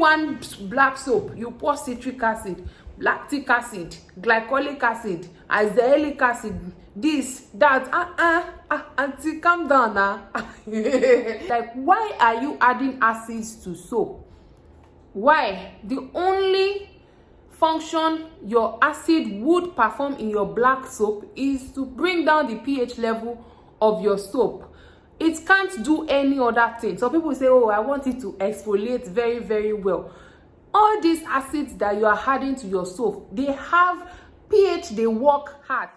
one black soap, you pour citric acid, lactic acid, glycolic acid, azelaic acid, this, that. Auntie, calm down now. Like, why are you adding acids to soap? Why? The only function your acid would perform in your black soap is to bring down the pH level of your soap. It can't do any other thing. So people say, oh, I want it to exfoliate very, very well. All these acids that you are adding to your soap, they have pH, they work hard.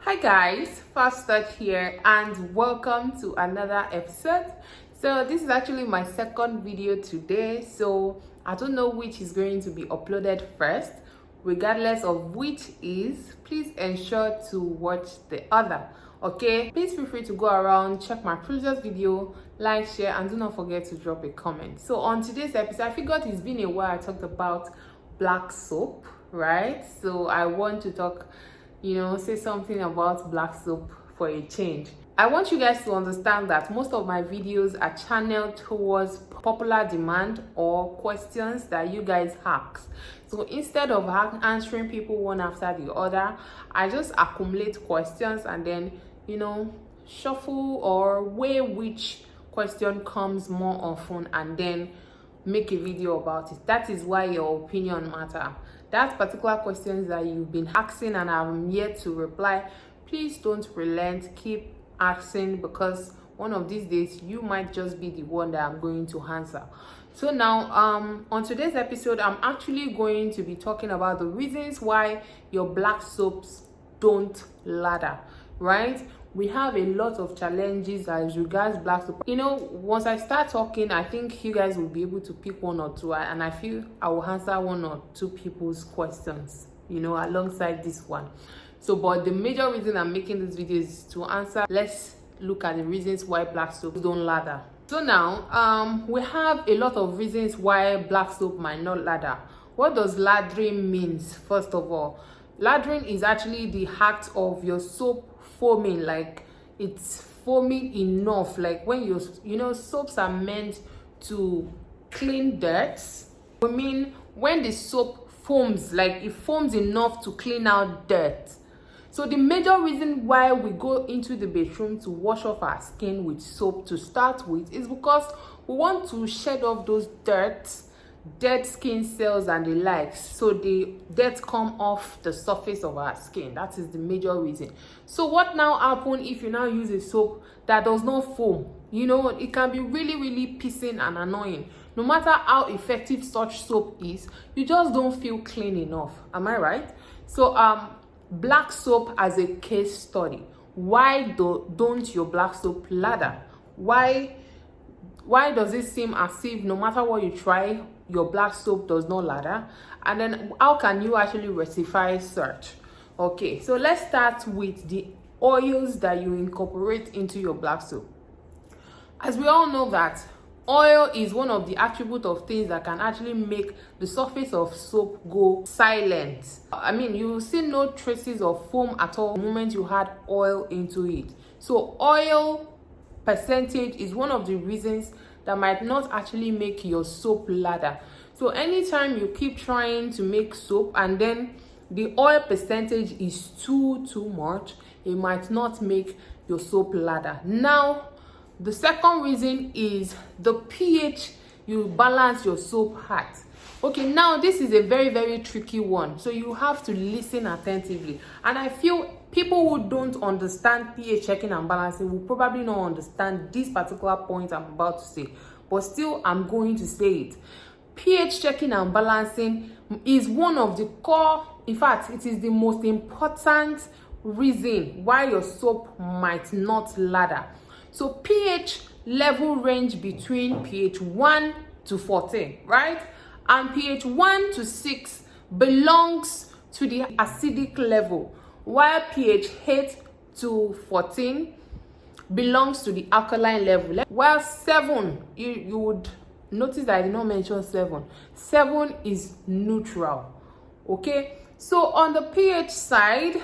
Hi guys, Fast Touch here, and welcome to another episode. So this is actually my second video today, so I don't know which is going to be uploaded first. Regardless of which is, please ensure to watch the other. Okay, please feel free to go around, check my previous video, like, share, and do not forget to drop a comment. So on today's episode, I figured it's been a while I talked about black soap, right? So I want to talk, say something about black soap for a change. I want you guys to understand that most of my videos are channeled towards popular demand or questions that you guys ask. So instead of answering people one after the other, I just accumulate questions and then, shuffle or weigh which question comes more often and then make a video about it. That is why your opinion matters. That particular questions that you've been asking and I'm yet to reply, please don't relent. Keep asking, because one of these days you might just be the one that I'm going to answer. So now on today's episode, I'm actually going to be talking about the reasons why your black soaps don't lather, right? We have a lot of challenges as regards black soap. Once I start talking, I think you guys will be able to pick one or two, and I feel I will answer one or two people's questions, alongside this one. So, but the major reason I'm making this video is to answer. Let's look at the reasons why black soaps don't lather. So now, we have a lot of reasons why black soap might not lather. What does lathering means? First of all, lathering is actually the act of your soap foaming, like it's foaming enough. Like when soaps are meant to clean dirt. I mean, when the soap foams, like it foams enough to clean out dirt. So the major reason why we go into the bathroom to wash off our skin with soap to start with is because we want to shed off those dead skin cells and the likes, so the dirt come off the surface of our skin. That is the major reason. So what now happen if you now use a soap that does not foam? It can be really, really pissing and annoying. No matter how effective such soap is, you just don't feel clean enough. Am I right? So black soap as a case study. Why don't your black soap lather? Why does it seem as if no matter what you try, your black soap does not lather? And then how can you actually rectify such? Okay, so let's start with the oils that you incorporate into your black soap. As we all know that oil is one of the attributes of things that can actually make the surface of soap go silent. I mean, you will see no traces of foam at all the moment you add oil into it. So oil percentage is one of the reasons that might not actually make your soap lather. So anytime you keep trying to make soap and then the oil percentage is too much, it might not make your soap lather. Now, the second reason is the pH you balance your soap at. Okay, now this is a very, very tricky one. So you have to listen attentively. And I feel people who don't understand pH checking and balancing will probably not understand this particular point I'm about to say. But still, I'm going to say it. pH checking and balancing is one of the core, in fact, it is the most important reason why your soap might not lather. So pH level range between pH 1 to 14, right? And pH 1 to 6 belongs to the acidic level, while pH 8 to 14 belongs to the alkaline level. While 7, you would notice that I did not mention 7. 7 is neutral. Okay, so on the pH side,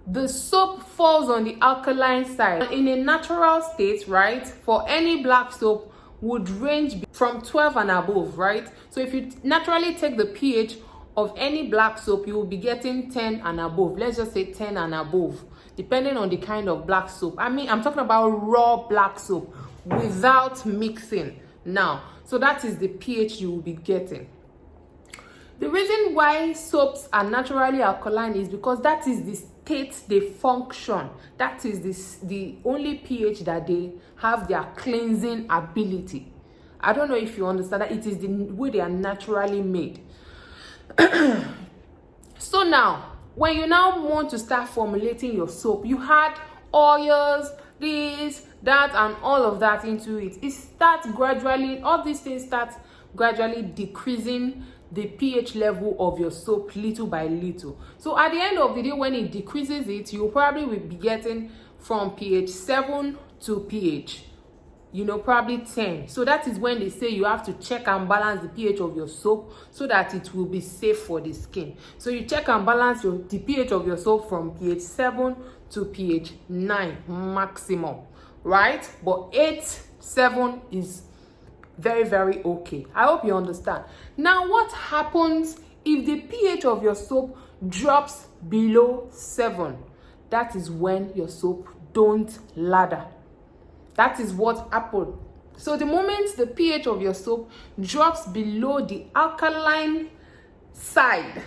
the soap falls on the alkaline side. In a natural state, right, for any black soap would range from 12 and above, right? So if you naturally take the pH of any black soap, you will be getting 10 and above. Let's just say 10 and above, depending on the kind of black soap. I mean, I'm talking about raw black soap without mixing now. So that is the pH you will be getting. The reason why soaps are naturally alkaline is because that is the state they function. That is the only pH that they have their cleansing ability. I don't know if you understand that. It is the way they are naturally made. So now, when you now want to start formulating your soap, you had oils, this, that, and all of that into it. It starts gradually, all these things start gradually decreasing the pH level of your soap little by little. So at the end of the day, when it decreases it, you probably will be getting from pH 7 to pH, probably 10. So that is when they say you have to check and balance the pH of your soap so that it will be safe for the skin. So you check and balance the pH of your soap from pH 7 to pH 9 maximum, right? But 8, 7 is very, very okay. I hope you understand. Now, what happens if the pH of your soap drops below 7? That is when your soap don't lather. That is what happened. So the moment the pH of your soap drops below the alkaline side,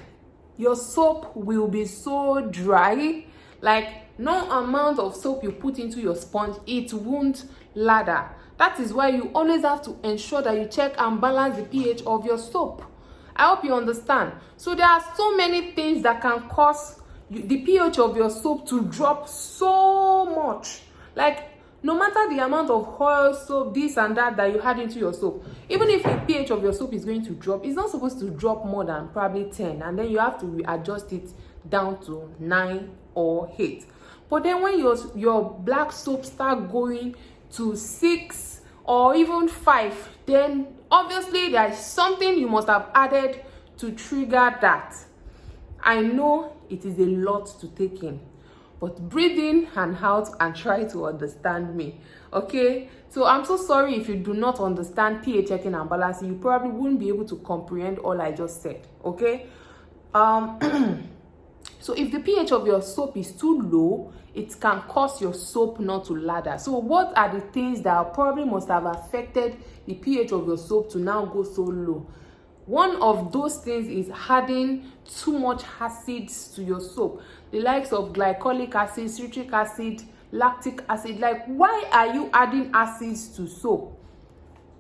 your soap will be so dry, like no amount of soap you put into your sponge, it won't lather. That is why you always have to ensure that you check and balance the pH of your soap. I hope you understand. So there are so many things that can cause the pH of your soap to drop so much. Like, no matter the amount of oil, soap, this and that you had into your soap, even if the pH of your soap is going to drop, it's not supposed to drop more than probably 10, and then you have to adjust it down to 9 or 8. But then when your black soap start going to 6 or even 5, then obviously there is something you must have added to trigger that. I know it is a lot to take in, but breathe in and out and try to understand me, okay? So I'm so sorry if you do not understand pH checking and balancing. You probably wouldn't be able to comprehend all I just said, okay? So if the pH of your soap is too low, it can cause your soap not to lather. So what are the things that probably must have affected the pH of your soap to now go so low? One of those things is adding too much acids to your soap. The likes of glycolic acid, citric acid, lactic acid. Like, why are you adding acids to soap?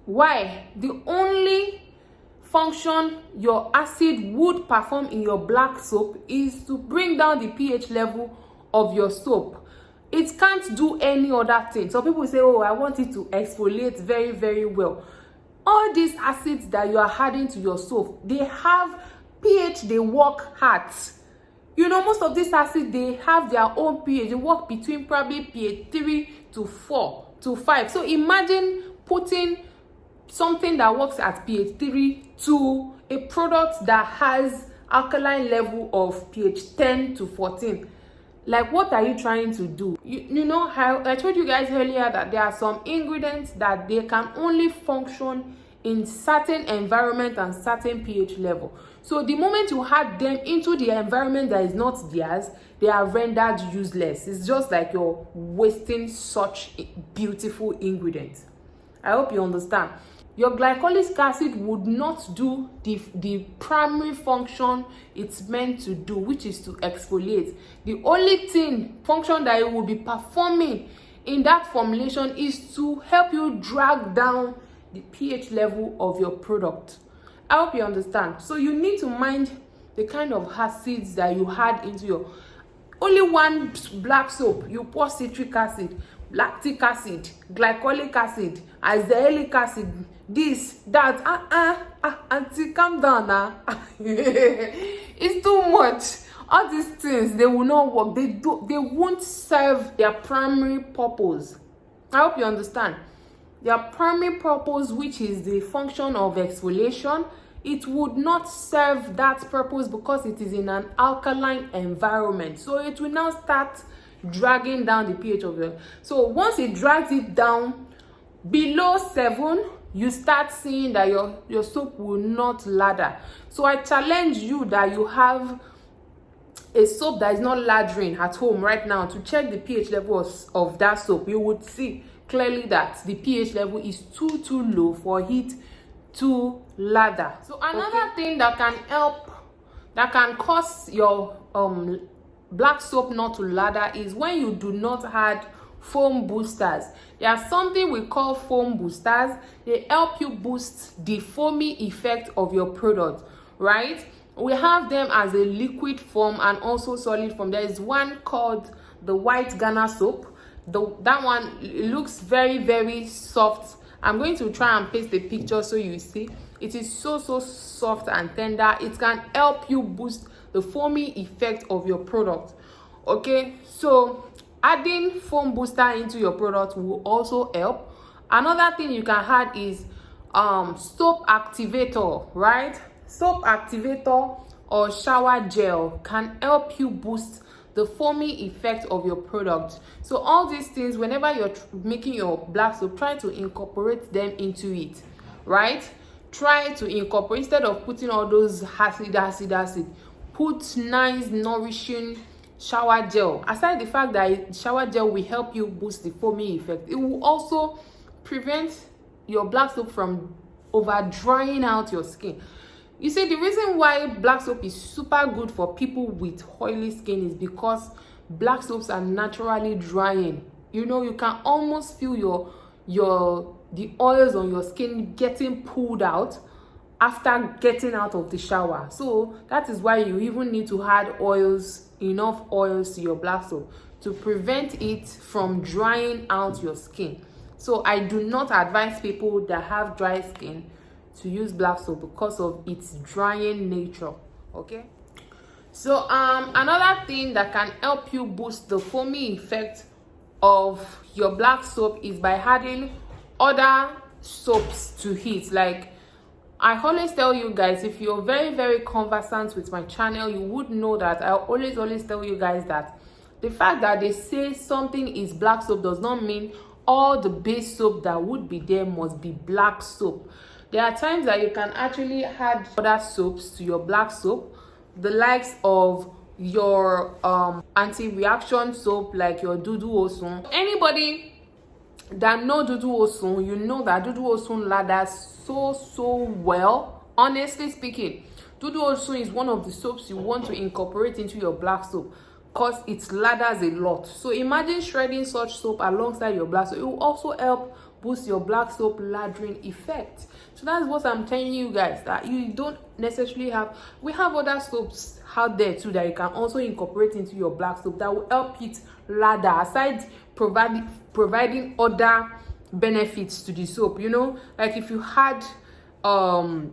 Why? The only function your acid would perform in your black soap is to bring down the pH level of your soap. It can't do any other thing. So people say, oh, I want it to exfoliate very, very well. All these acids that you are adding to your soap, they have pH, they work hard. Most of these acids, they have their own pH. They work between probably pH 3 to 4 to 5. So imagine putting something that works at pH 3 to a product that has alkaline level of pH 10 to 14. Like, what are you trying to do? You know how I told you guys earlier that there are some ingredients that they can only function in certain environment and certain pH level. So the moment you add them into the environment that is not theirs, they are rendered useless. It's just like you're wasting such beautiful ingredients. I hope you understand. Your glycolic acid would not do the primary function it's meant to do, which is to exfoliate. The only function that it will be performing in that formulation is to help you drag down the pH level of your product. I hope you understand. So you need to mind the kind of acids that you add into your only one black soap. You pour citric acid, lactic acid, glycolic acid, azelaic acid, this, that. Auntie, calm down now. It's too much. All these things, they will not work. They won't serve their primary purpose. I hope you understand. Their primary purpose, which is the function of exfoliation, it would not serve that purpose because it is in an alkaline environment. So it will now start dragging down the pH of your. So once it drags it down below 7, you start seeing that your soap will not lather. So I challenge you that you have a soap that is not lathering at home right now to check the pH level of that soap. You would see clearly that the pH level is too low for it to lather. So another thing that can help, that can cause your black soap not to lather is when you do not add foam boosters. There are something we call foam boosters. They help you boost the foamy effect of your product, right? We have them as a liquid form and also solid form. There is one called the white Ghana soap. That one, it looks very soft. I'm going to try and paste the picture so you see. It is so soft and tender. It can help you boost the foamy effect of your product. Okay, so adding foam booster into your product will also help. Another thing you can add is soap activator, right? Soap activator or shower gel can help you boost the foamy effect of your product. So all these things, whenever you're making your black soap, try to incorporate them into it, right? Try to incorporate, instead of putting all those acid, put nice nourishing shower gel. Aside the fact that shower gel will help you boost the foamy effect, it will also prevent your black soap from over drying out your skin. You see, the reason why black soap is super good for people with oily skin is because black soaps are naturally drying. You know, you can almost feel the oils on your skin getting pulled out after getting out of the shower. So that is why you even need to add enough oils to your black soap to prevent it from drying out your skin. So I do not advise people that have dry skin to use black soap because of its drying nature. Okay, so another thing that can help you boost the foamy effect of your black soap is by adding other soaps to it. Like I always tell you guys, if you're very conversant with my channel, you would know that I always tell you guys that the fact that they say something is black soap does not mean all the base soap that would be there must be black soap. There are times that you can actually add other soaps to your black soap, the likes of your anti-reaction soap like your Dudu Osun. Anybody that know Dudu Osun, you know that Dudu Osun lathers so well. Honestly speaking, Dudu Osun is one of the soaps you want to incorporate into your black soap because it lathers a lot. So imagine shredding such soap alongside your black soap. It will also help boost your black soap lathering effect. So that's what I'm telling you guys, that you don't necessarily have. We have other soaps out there too that you can also incorporate into your black soap that will help it lather, aside providing other benefits to the soap. You know, like if you had your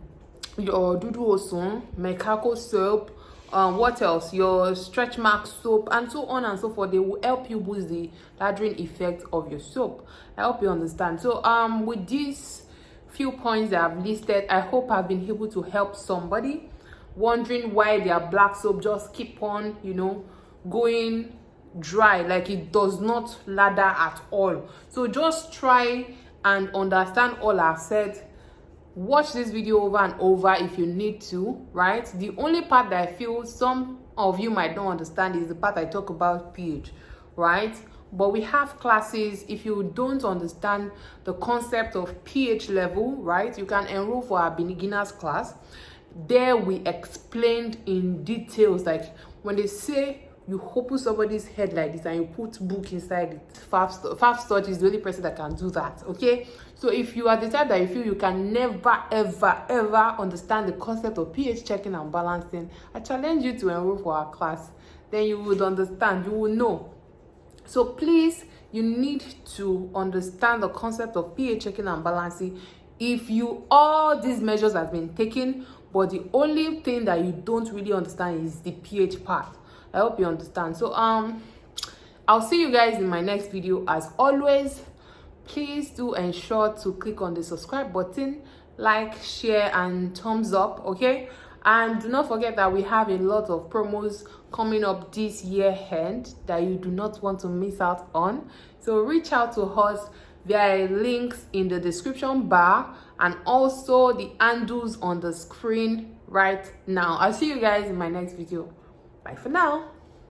Dudu Osun, Mekako soap, what else, your stretch mark soap, and so on and so forth, they will help you boost the lathering effect of your soap. I hope you understand. So with these few points that I've listed, I hope I've been able to help somebody wondering why their black soap just keep on, you know, going dry, like it does not lather at all. So just try and understand all I've said. Watch this video over and over if you need to, right? The only part that I feel some of you might not understand is the part I talk about pH, right? But we have classes. If you don't understand the concept of pH level, right, you can enroll for our beginners class. There we explained in details, like when they say you open somebody's head like this and you put book inside it, Fab Storage is the only person that can do that. Okay, so if you are the type that you feel you can never ever understand the concept of pH checking and balancing, I challenge you to enroll for our class. Then you would understand, you will know. So please, you need to understand the concept of pH checking and balancing. If all these measures have been taken, but the only thing that you don't really understand is the pH part. I hope you understand. So I'll see you guys in my next video. As always, please do ensure to click on the subscribe button like, share, and thumbs up, okay? And do not forget that we have a lot of promos coming up this year end that you do not want to miss out on. So reach out to us via links in the description bar and also the handles on the screen right now. I'll see you guys in my next video. Bye for now.